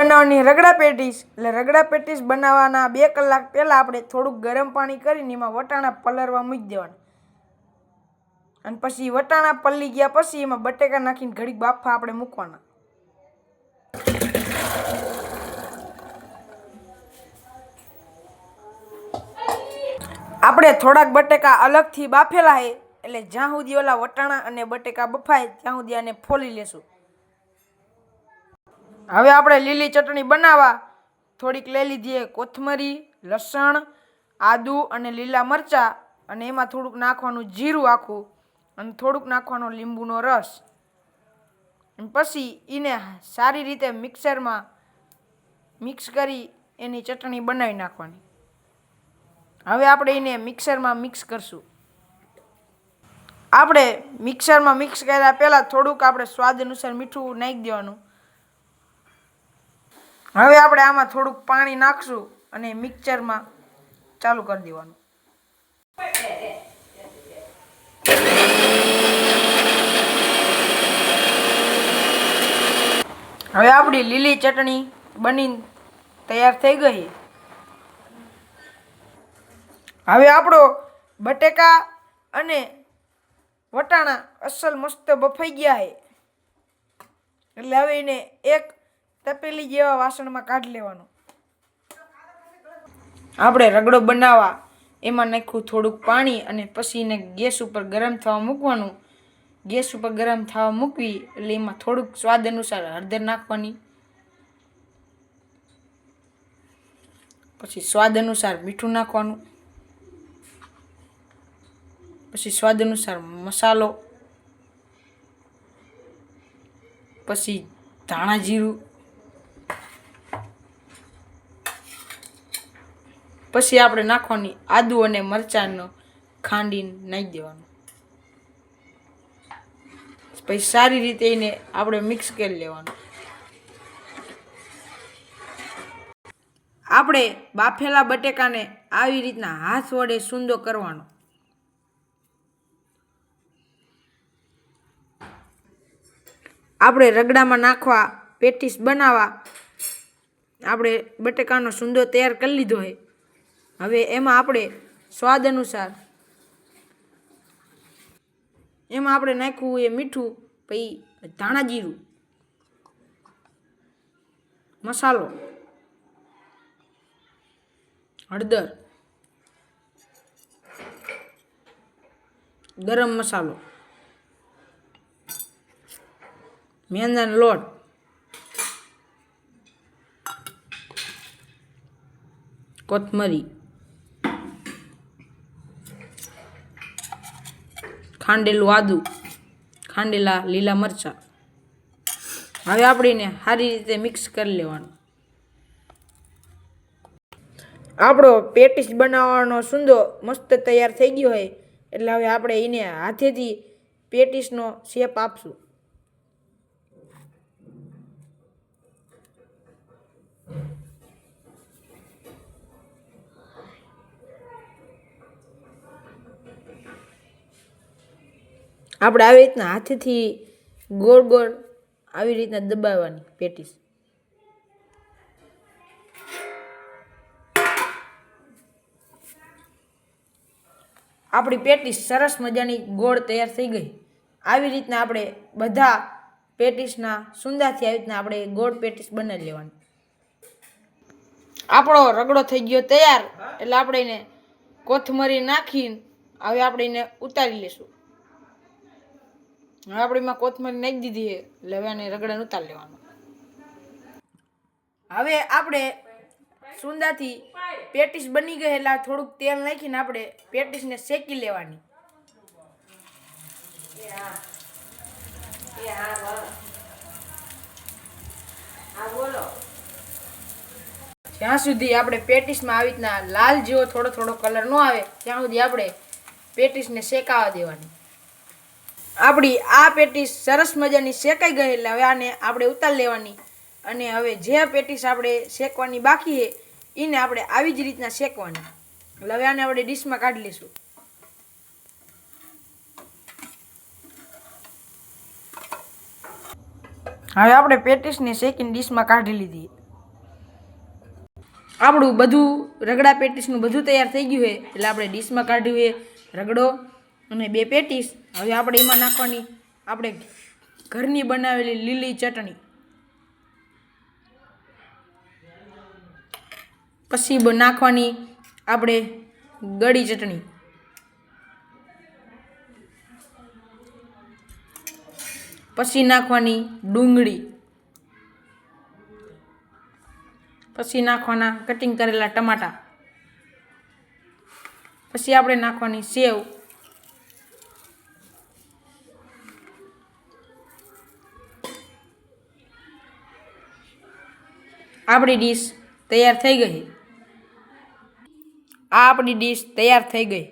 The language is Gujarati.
બનાવવાની રગડા પેટીસ। એટલે રગડા પેટીસ બનાવવાના 2 કલાક પહેલાં આપણે થોડુંક ગરમ પાણી કરીને એમાં વટાણા પલળવા મૂકી દેવાના અને પછી વટાણા પલળી ગયા પછી એમાં બટેકા નાખીને ઘડીક બાફા આપણે મૂકવાના। આપણે થોડાક બટેકા અલગથી બાફેલા છે એટલે જ્યાં સુધી ઓલા વટાણા અને બટેકા બફાય ત્યાં સુધી આને ફોલી લેશું। હવે આપણે લીલી ચટણી બનાવવા થોડીક લઈ લીધી કોથમરી, લસણ, આદુ અને લીલા મરચાં અને એમાં થોડુંક નાખવાનું જીરું આખું અને થોડુંક નાખવાનો લીંબુનો રસ અને પછી એને સારી રીતે મિક્સરમાં મિક્સ કરી એની ચટણી બનાવી નાખવાની। હવે આપણે એને મિક્સરમાં મિક્સ કરશું। આપણે મિક્સરમાં મિક્સ કર્યા પહેલાં થોડુંક આપણે સ્વાદ અનુસાર મીઠું નાખી દેવાનું। હવે આપણે આમાં થોડુંક પાણી નાખશું અને મિક્સરમાં ચાલુ કરી દેવાનું। હવે આપણી લીલી ચટણી બની તૈયાર થઈ ગઈ। હવે આપણો બટેકા અને વટાણા અસલ મસ્ત બફાઈ ગયા છે એટલે હવે એને એક તપેલી જેવા વાસણમાં કાઢી લેવાનો। આપણે રગડો બનાવવા એમાં નાખ્યું થોડુંક પાણી અને પછી એને ગેસ ઉપર ગરમ થવા મૂકવાનું। ગેસ ઉપર ગરમ થવા મૂકવી એટલે એમાં થોડુંક સ્વાદ અનુસાર હળદર નાખવાની, પછી સ્વાદ અનુસાર મીઠું નાખવાનું, પછી સ્વાદ અનુસાર મસાલો, પછી ધાણા જીરું, પછી આપણે નાખવાની આદુ અને મરચાંનો ખાંડીને નાખી દેવાનું। પછી સારી રીતે એને આપણે મિક્સ કરી લેવાનું। આપણે બાફેલા બટેકાને આવી રીતના હાથ વડે સૂંદો કરવાનો। આપણે રગડામાં નાખવા પેટીસ બનાવવા આપણે બટેકાનો સૂંદો તૈયાર કરી લીધો છે। હવે એમાં આપણે સ્વાદ અનુસાર એમાં આપણે નાખ્યું એ મીઠું, પછી ધાણા જીરું, મસાલો, હળદર, ગરમ મસાલો, મેંદાનો લોટ, કોથમરી, ખાંડેલું આદુ, ખાંડેલા લીલા મરચાં। હવે આપણે એને સારી રીતે મિક્સ કરી લેવાનું। આપણો પેટીસ બનાવવાનો સૂંદો મસ્ત તૈયાર થઈ ગયો છે એટલે હવે આપણે એને હાથેથી પેટીસનો શેપ આપશું। આપણે આવી રીતના હાથેથી ગોળ ગોળ આવી રીતના દબાવવાની પેટીસ। આપણી પેટીસ સરસ મજાની ગોળ તૈયાર થઈ ગઈ। આવી રીતના આપણે બધા પેટીસના સુંદાથી આવી રીતના આપણે ગોળ પેટીસ બનાવી લેવાની। આપણો રગડો થઈ ગયો તૈયાર એટલે આપણે એને કોથમરી નાખીને હવે આપણે એને ઉતારી લેશું। હવે આપણે એમાં કોથમરી નાખી દીધી છે એટલે હવે આને રગડાને ઉતારી લેવાનું। હવે આપણે સુંદાથી પેટીસ બની ગઈ એટલે થોડુંક તેલ નાખીને આપણે પેટીસને શેકી લેવાની। જ્યાં સુધી આપણે પેટીસમાં આવી રીતના લાલ જેવો થોડો થોડો કલર ન આવે ત્યાં સુધી આપણે પેટીસને શેકાવા દેવાની। આપણી આ પેટીસ સરસ મજાની શેકાઈ ગઈ એટલે હવે આને આપણે ઉતારી લેવાની અને હવે જે પેટીસ આપણે શેકવાની બાકી છે એને આપણે આવી જ રીતના શેકવાની। એટલે હવે આને આપણે ડીશમાં કાઢી લઈશું। હવે આપણે પેટીસને શેકીને ડીશમાં કાઢી લીધી। આપણું બધું રગડા પેટીસનું બધું તૈયાર થઈ ગયું છે એટલે આપણે ડીશમાં કાઢ્યું છે રગડો અને 2 પેટીસ. હવે આપણે એમાં નાખવાની આપણે ઘરની બનાવેલી લીલી ચટણી, પછી નાખવાની આપણે ગળી ચટણી, પછી નાખવાની ડુંગળી, પછી નાખવાના કટિંગ કરેલા ટમાટા, પછી આપણે નાખવાની સેવ, આપણી ડીશ તૈયાર થઈ ગઈ. આ આપણી ડીશ તૈયાર થઈ ગઈ.